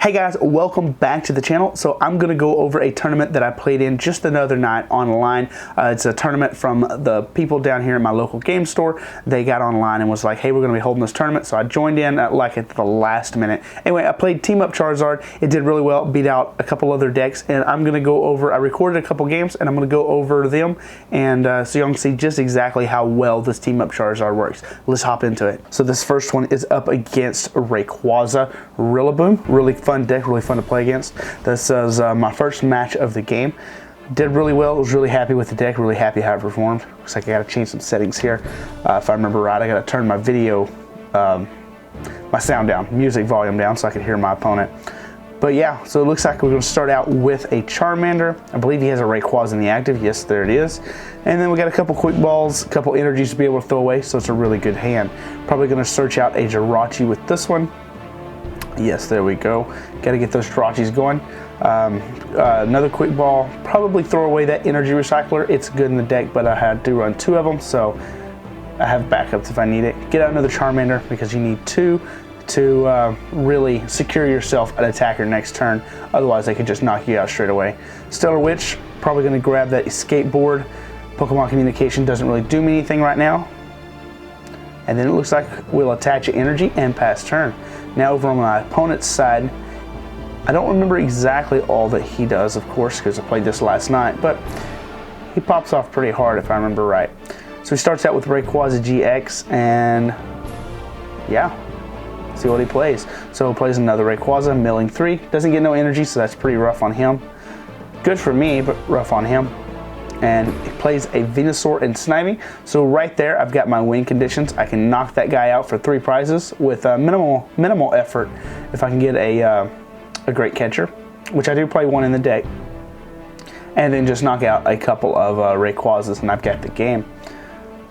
Hey guys, welcome back to the channel. So I'm going to go over a tournament that I played in just another night online. It's a tournament from the people down here at my local game store. They got online and was like, hey, we're going to be holding this tournament. So I joined in at the last minute. Anyway, I played Team Up Charizard. It did really well, beat out a couple other decks, and I'm going to go over, I recorded a couple games and I'm going to go over them and so you can see just exactly how well this Team Up Charizard works. Let's hop into it. So this first one is up against RayBoom. Really fun deck, really fun to play against. This is my first match of the game. Did really well. Was really happy with the deck, really happy how it performed. Looks like I gotta change some settings here. If I remember right, I gotta turn my video, my sound down, music volume down so I can hear my opponent. But yeah, so it looks like we're gonna start out with a Charmander. I believe he has a Rayquaza in the active. Yes, there it is. And then we got a couple quick balls, a couple energies to be able to throw away, so it's a really good hand. Probably gonna search out a Jirachi with this one. Yes, there we go. Got to get those Jirachis going. Another quick ball. Probably throw away that energy recycler. It's good in the deck, but I had to run two of them, so I have backups if I need it. Get out another Charmander because you need two to really secure yourself an attacker next turn. Otherwise, they could just knock you out straight away. Stellar Witch. Probably going to grab that skateboard. Pokemon Communication doesn't really do me anything right now. And then it looks like we'll attach energy and pass turn. Now over on my opponent's side, I don't remember exactly all that he does, of course, because I played this last night, but he pops off pretty hard if I remember right. So he starts out with Rayquaza GX, and yeah, see what he plays. So he plays another Rayquaza, milling 3. Doesn't get no energy, so that's pretty rough on him. Good for me, but rough on him. And he plays a Venusaur and Snivy. So right there, I've got my win conditions. I can knock that guy out for 3 prizes with minimal effort if I can get a great catcher, which I do play one in the deck, and then just knock out a couple of Rayquazas, and I've got the game.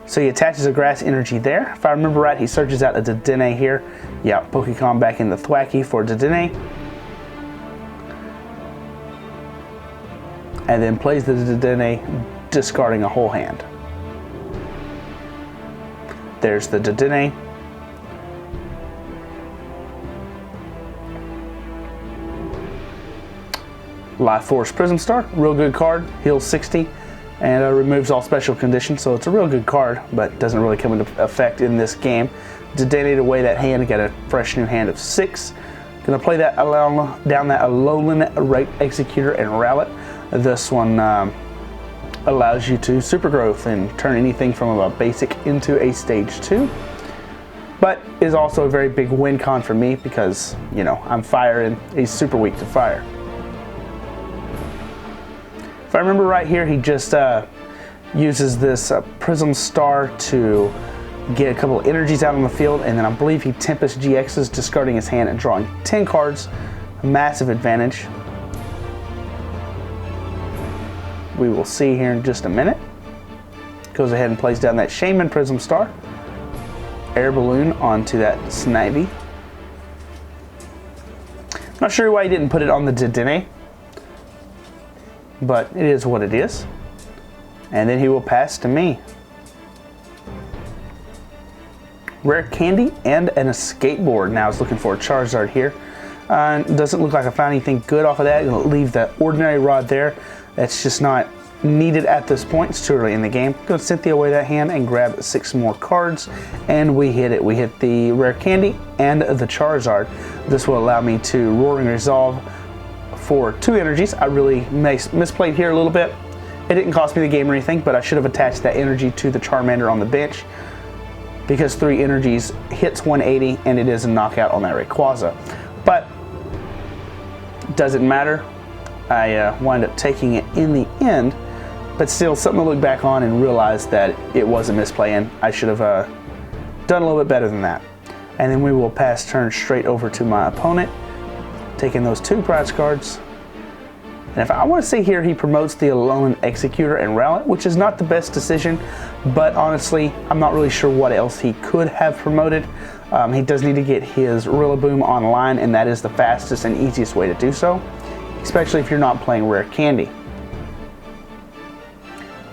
So he attaches a grass energy there. If I remember right, he searches out a Dedenne here. Yeah, Pokecom back in the Thwackey for Dedenne. And then plays the Dedenne, discarding a whole hand. There's the Dedenne. Life Force Prism Star, real good card, heals 60, and removes all special conditions, so it's a real good card, but doesn't really come into effect in this game. Dedenne away that hand, got a fresh new hand of 6. Gonna play that down that Alolan Right Executor and Rowlet. This one allows you to super growth and turn anything from a basic into a stage 2, but is also a very big win con for me because, you know, I'm fire and he's super weak to fire. If I remember right here, he just uses this Prism Star to get a couple of energies out on the field, and then I believe he Tempest GXs, discarding his hand and drawing 10 cards. A massive advantage. We will see here in just a minute. Goes ahead and plays down that Shaman Prism Star. Air Balloon onto that Snivy. Not sure why he didn't put it on the Dedenne, but it is what it is. And then he will pass to me. Rare Candy and a skateboard. Now I was looking for a Charizard here. Doesn't look like I found anything good off of that. Gonna leave the ordinary rod there. That's just not needed at this point. It's too early in the game. Gonna Cynthia away that hand and grab 6 more cards, and we hit it. We hit the Rare Candy and the Charizard. This will allow me to Roaring Resolve for 2 energies. I really misplayed here a little bit. It didn't cost me the game or anything, but I should have attached that energy to the Charmander on the bench, because 3 energies hits 180 and it is a knockout on that Rayquaza. But doesn't matter. I wind up taking it in the end, but still something to look back on and realize that it was a misplay and I should have done a little bit better than that. And then we will pass turn straight over to my opponent, taking those 2 prize cards. And if I want to say here, he promotes the Alolan Executor and Rowlet, which is not the best decision, but honestly, I'm not really sure what else he could have promoted. He does need to get his RayBoom online, and that is the fastest and easiest way to do so, especially if you're not playing Rare Candy.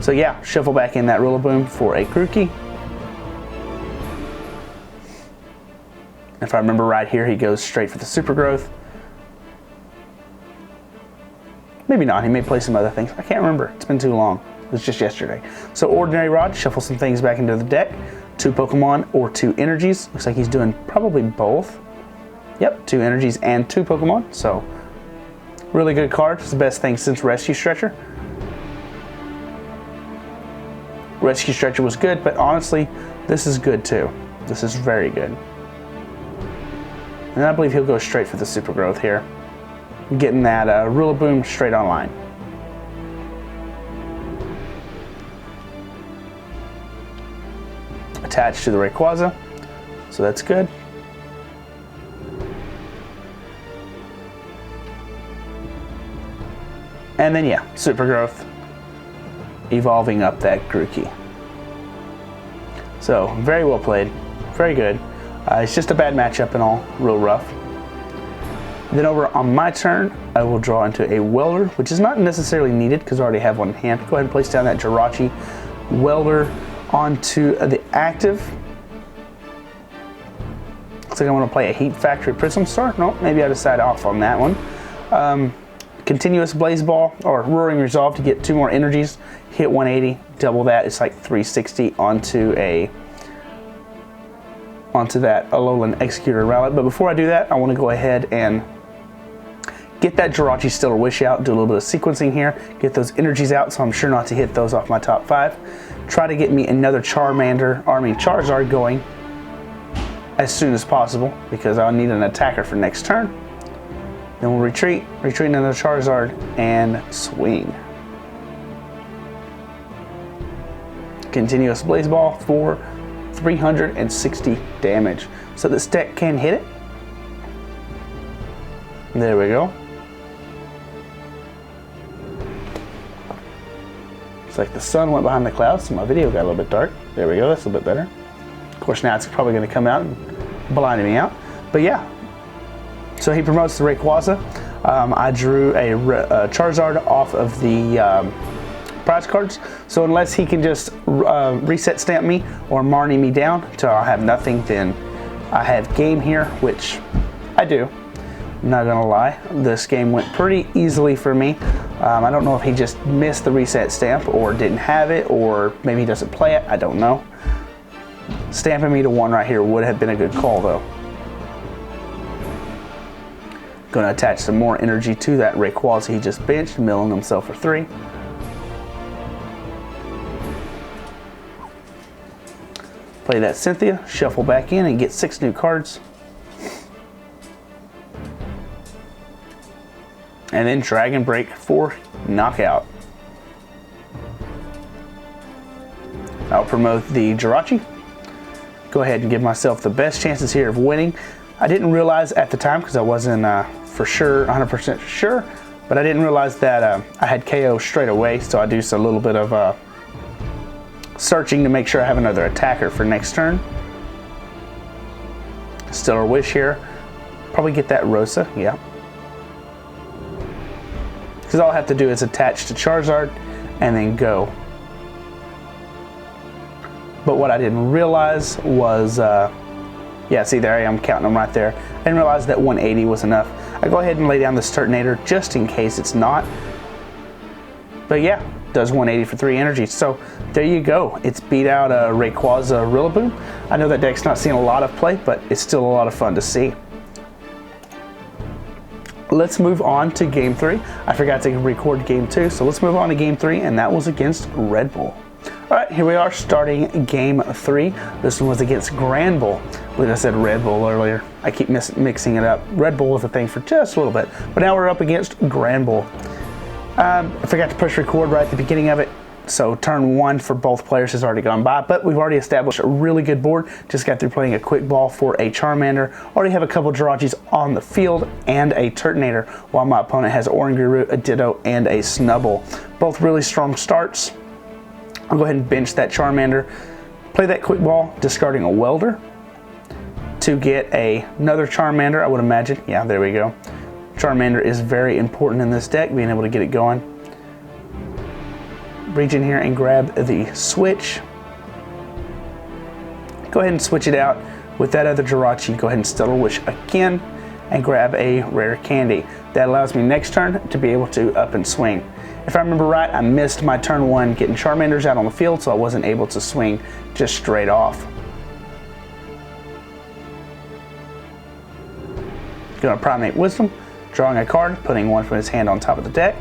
So yeah, shuffle back in that RayBoom for a Grookey. If I remember right here, he goes straight for the super growth. Maybe not. He may play some other things. I can't remember. It's been too long. It was just yesterday. So Ordinary Rod, shuffle some things back into the deck. 2 Pokemon or 2 energies. Looks like he's doing probably both. Yep, 2 energies and 2 Pokemon. So really good card. It's the best thing since Rescue Stretcher. Rescue Stretcher was good, but honestly, this is good too. This is very good. And I believe he'll go straight for the Super Growth here. Getting that RayBoom straight online. Attached to the Rayquaza, so that's good. And then yeah, Super Growth, evolving up that Grookey. So very well played, very good. It's just a bad matchup and all, real rough. Then over on my turn, I will draw into a Welder, which is not necessarily needed because I already have one in hand. Go ahead and place down that Jirachi Welder onto the active. Looks like I want to play a Heat Factory Prism Star. No, maybe I decide off on that one. Continuous Blaze Ball or Roaring Resolve to get 2 more energies. Hit 180, double that. It's like 360 onto that Alolan Executor Rowlet. But before I do that, I want to go ahead and get that Jirachi Stellar Wish out, do a little bit of sequencing here, get those energies out so I'm sure not to hit those off my top 5. Try to get me another Charizard going as soon as possible because I'll need an attacker for next turn. Then we'll retreat another Charizard and swing. Continuous Blaze Ball for 360 damage. So this deck can hit it. There we go. It's like the sun went behind the clouds, so my video got a little bit dark. There we go, that's a little bit better. Of course, now it's probably going to come out and blind me out. But yeah, so he promotes the Rayquaza. I drew a Charizard off of the prize cards. So unless he can just reset stamp me or Marnie me down until I have nothing, then I have game here, which I do. Not gonna lie, this game went pretty easily for me. I don't know if he just missed the reset stamp or didn't have it, or maybe he doesn't play it, I don't know. Stamping me to 1 right here would have been a good call though. Gonna attach some more energy to that Rayquaza he just benched, milling himself for 3. Play that Cynthia, shuffle back in and get 6 new cards. And then Dragon Break for knockout. I'll promote the Jirachi. Go ahead and give myself the best chances here of winning. I didn't realize at the time because I wasn't for sure, 100% sure, but I didn't realize that I had KO straight away, so I do a little bit of searching to make sure I have another attacker for next turn. Stellar Wish here. Probably get that Rosa, yeah. Because all I have to do is attach to Charizard and then go. But what I didn't realize was, yeah, see there I am counting them right there. I didn't realize that 180 was enough. I go ahead and lay down this Turtonator just in case it's not. But yeah, does 180 for 3 energy. So there you go. It's beat out Rayquaza RayBoom. I know that deck's not seeing a lot of play, but it's still a lot of fun to see. Let's move on to game 3. I forgot to record game 2, so let's move on to game 3, and that was against Red Bull. All right, here we are starting game 3. This one was against Granbull. I believe I said Red Bull earlier. I keep mixing it up. Red Bull was a thing for just a little bit, but now we're up against Granbull. I forgot to push record right at the beginning of it, so turn 1 for both players has already gone by, but we've already established a really good board. Just got through playing a Quick Ball for a Charmander. Already have a couple Jirachis on the field and a Turtonator, while my opponent has Oranguru, a Ditto, and a Snubbull. Both really strong starts. I'll go ahead and bench that Charmander, play that Quick Ball, discarding a Welder to get another Charmander, I would imagine. Yeah, there we go. Charmander is very important in this deck, being able to get it going. Reach in here and grab the switch. Go ahead and switch it out with that other Jirachi. Go ahead and Stellar Wish again. and grab a rare candy. That allows me next turn to be able to up and swing. If I remember right, I missed my turn 1 getting Charmanders out on the field, so I wasn't able to swing just straight off. Going to Primate Wisdom, drawing a card, putting one from his hand on top of the deck.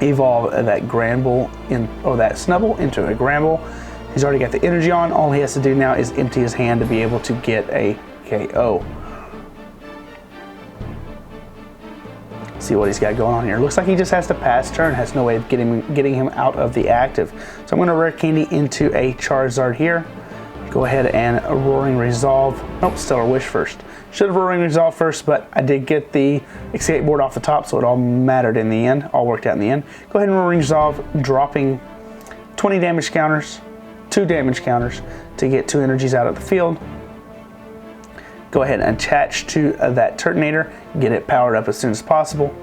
Evolve that Granbull or that Snubbull into a Granbull. He's already got the energy on. All he has to do now is empty his hand to be able to get a KO. See what he's got going on here. Looks like he just has to pass turn, has no way of getting him out of the active. So I'm going to rare candy into a Charizard here. Go ahead and a Roaring Resolve. Nope, Stellar Wish first. Should have Roaring Resolve first, but I did get the escape board off the top, so it all mattered in the end. All worked out in the end. Go ahead and Roaring Resolve, dropping 20 damage counters, 2 damage counters to get 2 energies out of the field. Go ahead and attach to that Turtonator, get it powered up as soon as possible,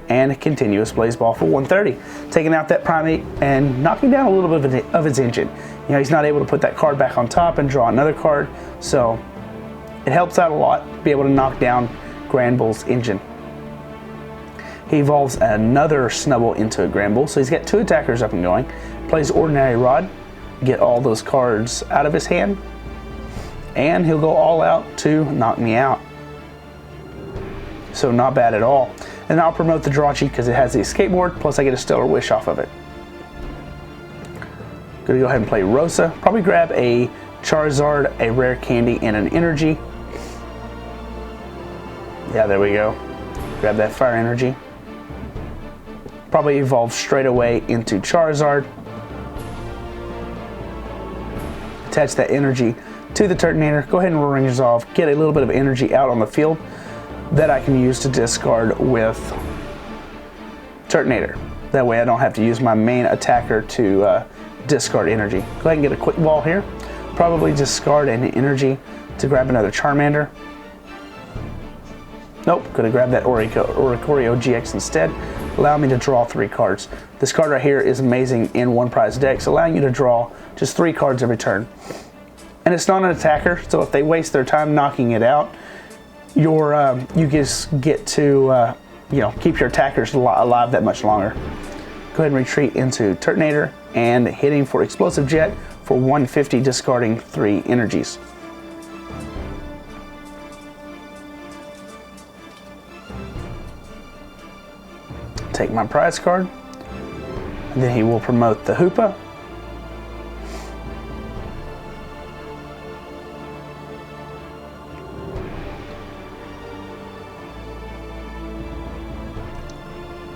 and a Continuous Blaze Ball for 130. Taking out that Primate and knocking down a little bit of his engine. You know, he's not able to put that card back on top and draw another card, so it helps out a lot to be able to knock down Granbull's engine. He evolves another Snubbull into a Granbull, so he's got 2 attackers up and going. Plays Ordinary Rod, get all those cards out of his hand, and he'll go all out to knock me out. So not bad at all. And I'll promote the draw cheat because it has the escape board, plus I get a Stellar Wish off of it. Gonna go ahead and play Rosa. Probably grab a Charizard, a rare candy, and an energy. Yeah, there we go. Grab that fire energy. Probably evolve straight away into Charizard. Attach that energy to the Turtonator. Go ahead and Roaring Resolve. Get a little bit of energy out on the field that I can use to discard with Turtonator. That way I don't have to use my main attacker to discard energy. Go ahead and get a Quick Ball here. Probably discard an energy to grab another Charmander. Nope, gonna grab that Oricorio GX instead. Allow me to draw 3 cards. This card right here is amazing in one prize decks, allowing you to draw just 3 cards every turn. And it's not an attacker, so if they waste their time knocking it out, you just get to keep your attackers alive that much longer. Go ahead and retreat into Turtonator and hitting for Explosive Jet for 150, discarding 3 energies. Take my prize card, and then he will promote the Hoopa.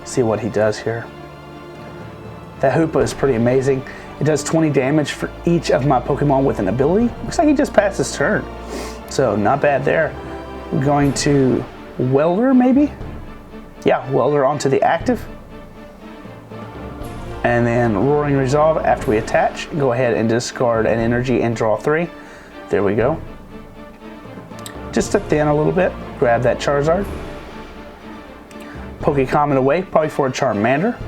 See what he does here. That Hoopa is pretty amazing. It does 20 damage for each of my Pokemon with an ability. Looks like he just passed his turn. So not bad there. We're going to Welder maybe? Yeah, Welder onto the active. And then Roaring Resolve after we attach. Go ahead and discard an energy and draw 3. There we go. Just to thin a little bit, grab that Charizard. Pokecomm it away, probably for a Charmander.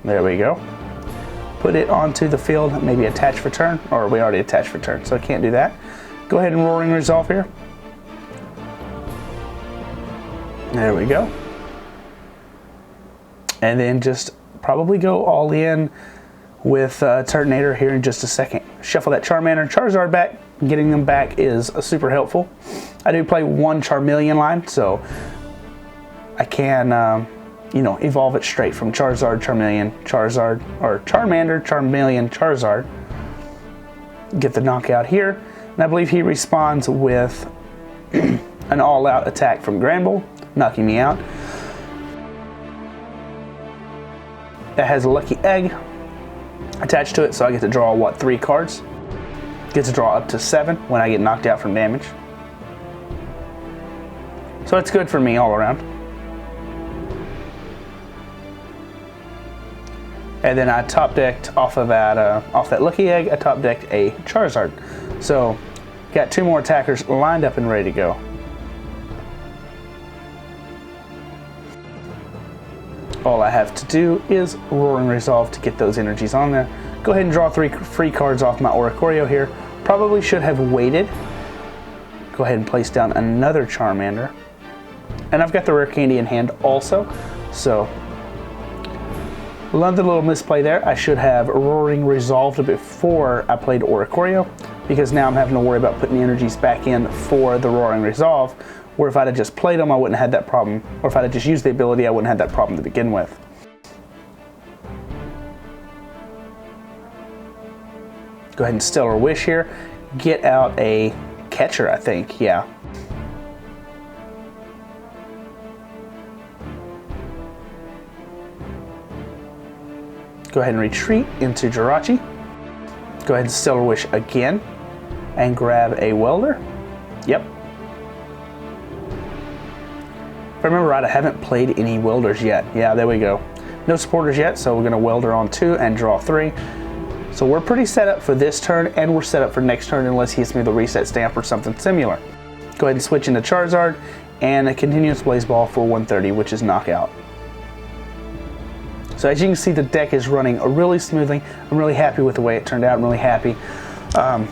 There we go. Put it onto the field, maybe attach for turn, or we already attached for turn, so I can't do that. Go ahead and Roaring Resolve here. There we go. And then just probably go all in with Turtonator here in just a second. Shuffle that Charmander and Charizard back. Getting them back is super helpful. I do play 1 Charmeleon line, so I can evolve it straight from Charizard, Charmeleon, Charizard, or Charmander, Charmeleon, Charizard. Get the knockout here. And I believe he responds with an all-out attack from Granbull, knocking me out. That has a Lucky Egg attached to it, so I get to draw, what, 3 cards? Get to draw up to 7 when I get knocked out from damage. So it's good for me all around. And then I top decked off that Lucky Egg, I top decked a Charizard. So got 2 more attackers lined up and ready to go. All I have to do is Roaring Resolve to get those energies on there. Go ahead and draw 3 free cards off my Oricorio here. Probably should have waited. Go ahead and place down another Charmander. And I've got the rare candy in hand also, so another little misplay there. I should have Roaring resolved before I played Oricorio, because now I'm having to worry about putting the energies back in for the Roaring Resolve, where if I'd have just played them, I wouldn't have had that problem, or if I'd have just used the ability, I wouldn't have had that problem to begin with. Go ahead and Stellar Wish here. Get out a catcher, I think, yeah. Go ahead and retreat into Jirachi. Go ahead and Stellar Wish again and grab a Welder. Yep. If I remember right, I haven't played any Welders yet. Yeah, there we go. No supporters yet, so we're gonna Welder on 2 and draw 3. So we're pretty set up for this turn, and we're set up for next turn unless he hits me with a reset stamp or something similar. Go ahead and switch into Charizard and a continuous Blaze Ball for 130, which is knockout. So as you can see, the deck is running really smoothly. I'm really happy with the way it turned out. I'm really happy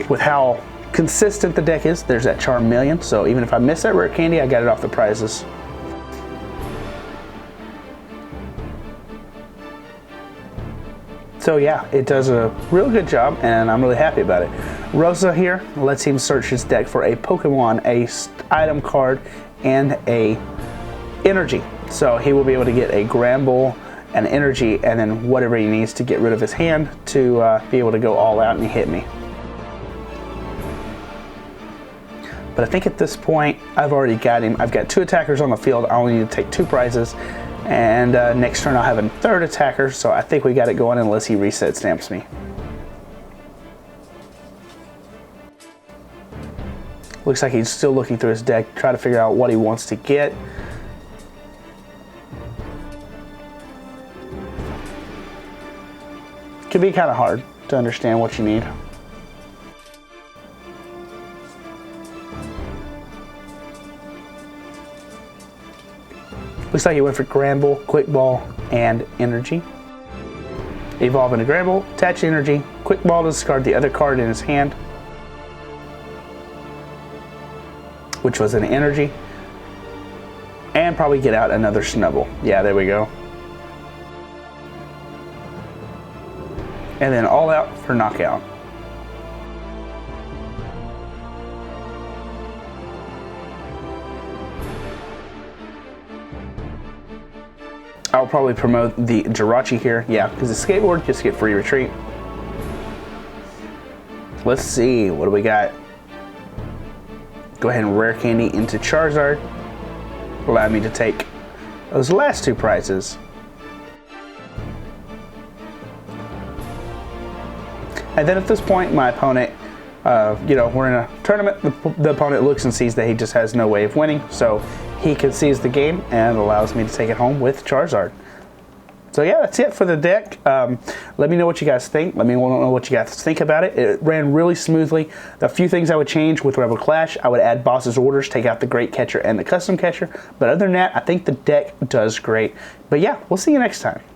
with how consistent the deck is. There's that Charmeleon, so even if I miss that rare candy, I got it off the prizes. So yeah, it does a real good job, and I'm really happy about it. Rosa here lets him search his deck for a Pokemon, a item card, and a energy. So he will be able to get a Granbull, an energy, and then whatever he needs to get rid of his hand to be able to go all out and hit me. But I think at this point, I've already got him. I've got 2 attackers on the field. I only need to take 2 prizes. And next turn I'll have a 3rd attacker, so I think we got it going unless he reset stamps me. Looks like he's still looking through his deck, trying to figure out what he wants to get. Can be kind of hard to understand what you need. Looks like he went for Granbull, Quick Ball, and Energy. Evolve into Granbull, attach Energy, Quick Ball to discard the other card in his hand, which was an Energy, and probably get out another Snubbull. Yeah, there we go. And then all out for knockout. I'll probably promote the Jirachi here. Yeah, because the skateboard just get free retreat. Let's see, what do we got? Go ahead and rare candy into Charizard. Allow me to take those last 2 prizes. And then at this point, my opponent, you know, we're in a tournament, the opponent looks and sees that he just has no way of winning, so he concedes the game and allows me to take it home with Charizard. So yeah, that's it for the deck. Let me know what you guys think. Let me know what you guys think about it. It ran really smoothly. The few things I would change with Rebel Clash, I would add Boss's Orders, take out the Great Catcher and the Custom Catcher. But other than that, I think the deck does great. But yeah, we'll see you next time.